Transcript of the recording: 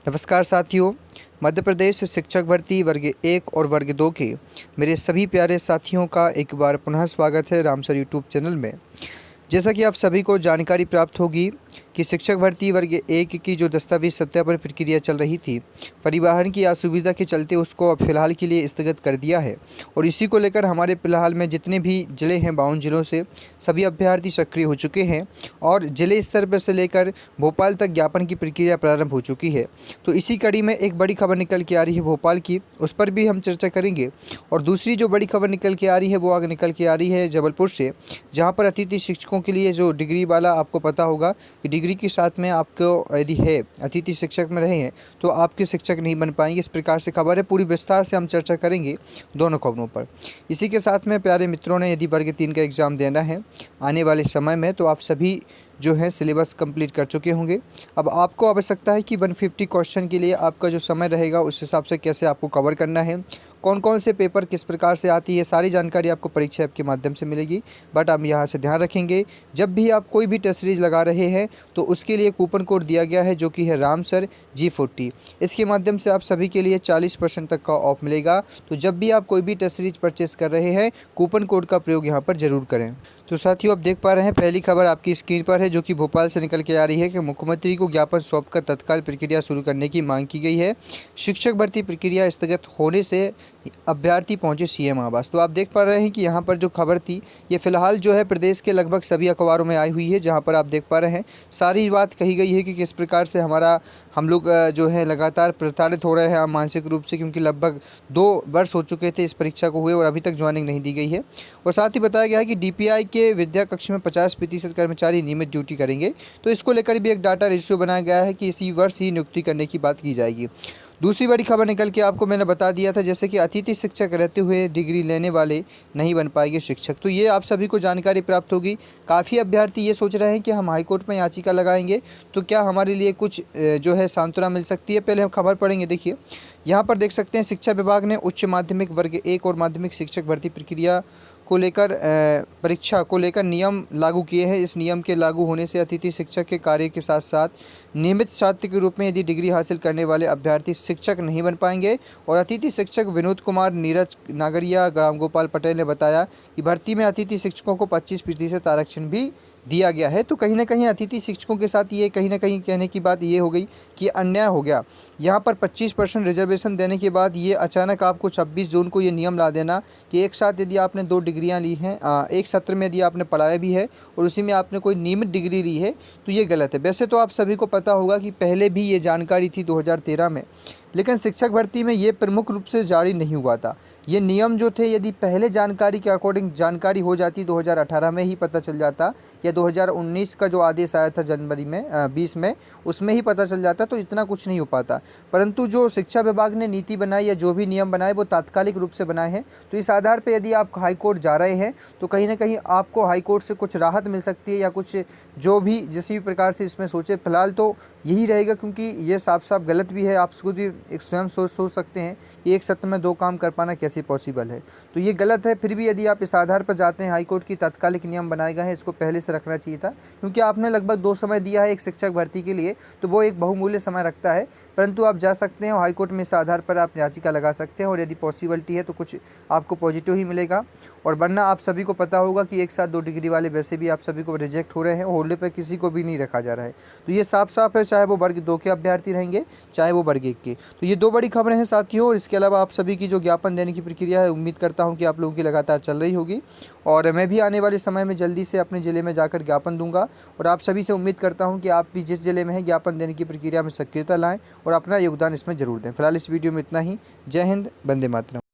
नमस्कार साथियों, मध्य प्रदेश शिक्षक भर्ती वर्ग 1 और वर्ग 2 के मेरे सभी प्यारे साथियों का एक बार पुनः स्वागत है राम सर यूट्यूब चैनल में। जैसा कि आप सभी को जानकारी प्राप्त होगी कि शिक्षक भर्ती वर्ग 1 की जो दस्तावेज सत्यापन प्रक्रिया चल रही थी, परिवहन की असुविधा के चलते उसको अब फिलहाल के लिए स्थगित कर दिया है। और इसी को लेकर हमारे फिलहाल में जितने भी ज़िले हैं 52 ज़िलों से सभी अभ्यर्थी सक्रिय हो चुके हैं और ज़िले स्तर पर से लेकर भोपाल तक ज्ञापन की प्रक्रिया प्रारंभ हो चुकी है। तो इसी कड़ी में एक बड़ी खबर निकल के आ रही है भोपाल की, उस पर भी हम चर्चा करेंगे। और दूसरी जो बड़ी खबर निकल के आ रही है वो आगे निकल के आ रही है जबलपुर से, जहाँ पर अतिथि शिक्षकों के लिए जो डिग्री वाला, आपको पता होगा कि डिग्री के साथ में आपको यदि है अतिथि शिक्षक में रहे हैं तो आपके शिक्षक नहीं बन पाएंगे। इस प्रकार से खबर है, पूरी विस्तार से हम चर्चा करेंगे दोनों खबरों पर। इसी के साथ में प्यारे मित्रों ने यदि वर्ग 3 का एग्ज़ाम देना है आने वाले समय में, तो आप सभी जो है सिलेबस कंप्लीट कर चुके होंगे। अब आपको आवश्यकता है कि 150 क्वेश्चन के लिए आपका जो समय रहेगा उस हिसाब से कैसे आपको कवर करना है, कौन कौन से पेपर किस प्रकार से आती है, सारी जानकारी आपको परीक्षा ऐप के माध्यम से मिलेगी। बट हम यहाँ से ध्यान रखेंगे, जब भी आप कोई भी टेस्ट सीरीज लगा रहे हैं तो उसके लिए कूपन कोड दिया गया है जो कि है राम सर G40। इसके माध्यम से आप सभी के लिए 40% तक का ऑफ मिलेगा। तो जब भी आप कोई भी टेस्ट सीरीज परचेस कर रहे हैं, कूपन कोड का प्रयोग यहाँ पर ज़रूर करें। तो साथियों, आप देख पा रहे हैं पहली खबर आपकी स्क्रीन पर है, जो कि भोपाल से निकल के आ रही है कि मुख्यमंत्री को ज्ञापन सौंपकर तत्काल प्रक्रिया शुरू करने की मांग की गई है। शिक्षक भर्ती प्रक्रिया स्थगित होने से अभ्यर्थी पहुंचे सीएम आवास। तो आप देख पा रहे हैं कि यहाँ पर जो खबर थी ये फिलहाल जो है प्रदेश के लगभग सभी अखबारों में आई हुई है, जहाँ पर आप देख पा रहे हैं सारी बात कही गई है कि किस प्रकार से हम लोग जो है लगातार प्रताड़ित हो रहे हैं मानसिक रूप से, क्योंकि लगभग 2 वर्ष हो चुके थे इस परीक्षा को हुए और अभी तक ज्वाइनिंग नहीं दी गई है। और साथ ही बताया गया है कि DPI के विद्या कक्ष में 50% कर्मचारी नियमित ड्यूटी करेंगे। तो इसको लेकर भी एक डाटा रेशियो बनाया गया है कि इसी वर्ष ही नियुक्ति करने की बात की जाएगी। दूसरी बड़ी खबर निकल के आपको मैंने बता दिया था, जैसे कि अतिथि शिक्षक रहते हुए डिग्री लेने वाले नहीं बन पाएंगे शिक्षक। तो ये आप सभी को जानकारी प्राप्त होगी। काफ़ी अभ्यर्थी ये सोच रहे हैं कि हम हाईकोर्ट में याचिका लगाएंगे तो क्या हमारे लिए कुछ जो है सांत्वना मिल सकती है। पहले हम खबर पढ़ेंगे। देखिए, यहाँ पर देख सकते हैं शिक्षा विभाग ने उच्च माध्यमिक वर्ग 1 और माध्यमिक शिक्षक भर्ती प्रक्रिया को लेकर परीक्षा को लेकर नियम लागू किए हैं। इस नियम के लागू होने से अतिथि शिक्षक के कार्य के साथ साथ नियमित छात्र के रूप में यदि डिग्री हासिल करने वाले अभ्यर्थी शिक्षक नहीं बन पाएंगे। और अतिथि शिक्षक विनोद कुमार, नीरज नागरिया, राम गोपाल पटेल ने बताया कि भर्ती में अतिथि शिक्षकों को 25% आरक्षण भी दिया गया है। तो कहीं ना कहीं अतिथि शिक्षकों के साथ ये कहीं ना कहीं कहने की बात ये हो गई कि अन्याय हो गया। यहाँ पर 25% रिजर्वेशन देने के बाद ये अचानक आपको 26 जून को ये नियम ला देना कि एक साथ यदि आपने 2 डिग्रियाँ ली हैं, एक सत्र में यदि आपने पढ़ाया भी है और उसी में आपने कोई नियमित डिग्री ली है, तो ये गलत है। वैसे तो आप सभी को पता होगा कि पहले भी ये जानकारी थी 2013 में, लेकिन शिक्षक भर्ती में ये प्रमुख रूप से जारी नहीं हुआ था। ये नियम जो थे यदि पहले जानकारी के अकॉर्डिंग जानकारी हो जाती 2018 में ही पता चल जाता, या 2019 का जो आदेश आया था जनवरी में 20 में, उसमें ही पता चल जाता, तो इतना कुछ नहीं हो पाता। परंतु जो शिक्षा विभाग ने नीति बनाई या जो भी नियम बनाए वो तात्कालिक रूप से बनाए हैं। तो इस आधार पर यदि आप हाईकोर्ट जा रहे हैं तो कहीं ना कहीं आपको हाईकोर्ट से कुछ राहत मिल सकती है, या कुछ जो भी जिस भी प्रकार से इसमें सोचे। फिलहाल तो यही रहेगा, क्योंकि ये साफ साफ गलत भी है। आप खुद भी एक स्वयं सोच सकते हैं कि एक सत्र में 2 काम कर पाना कैसे पॉसिबल है। तो ये गलत है। फिर भी यदि आप इस आधार पर जाते हैं, हाईकोर्ट की तात्कालिक नियम बनाए गए हैं, इसको पहले से रखना चाहिए था, क्योंकि आपने लगभग 2 समय दिया है एक शिक्षक भर्ती के लिए, तो वो एक बहुमूल्य समय रखता है। परंतु आप जा सकते हैं हाईकोर्ट में, इस आधार पर आप याचिका लगा सकते हैं और यदि पॉसिबिलिटी है तो कुछ आपको पॉजिटिव ही मिलेगा। और वरना आप सभी को पता होगा कि एक साथ 2 डिग्री वाले वैसे भी आप सभी को रिजेक्ट हो रहे हैं, होल्डे पर किसी को भी नहीं रखा जा रहा है। तो ये साफ साफ है, चाहे वो वर्ग 2 के अभ्यर्थी रहेंगे चाहे वो वर्ग 1 के। तो ये 2 बड़ी खबरें हैं साथियों। और इसके अलावा आप सभी की जो ज्ञापन देने की प्रक्रिया है, उम्मीद करता हूँ कि आप लोगों की लगातार चल रही होगी। और मैं भी आने वाले समय में जल्दी से अपने ज़िले में जाकर ज्ञापन दूंगा। और आप सभी से उम्मीद करता हूँ कि आप भी जिस ज़िले में हैं ज्ञापन देने की प्रक्रिया में सक्रियता लाएँ और अपना योगदान इसमें ज़रूर दें। फिलहाल इस वीडियो में इतना ही। जय हिंद, वंदे मातरम।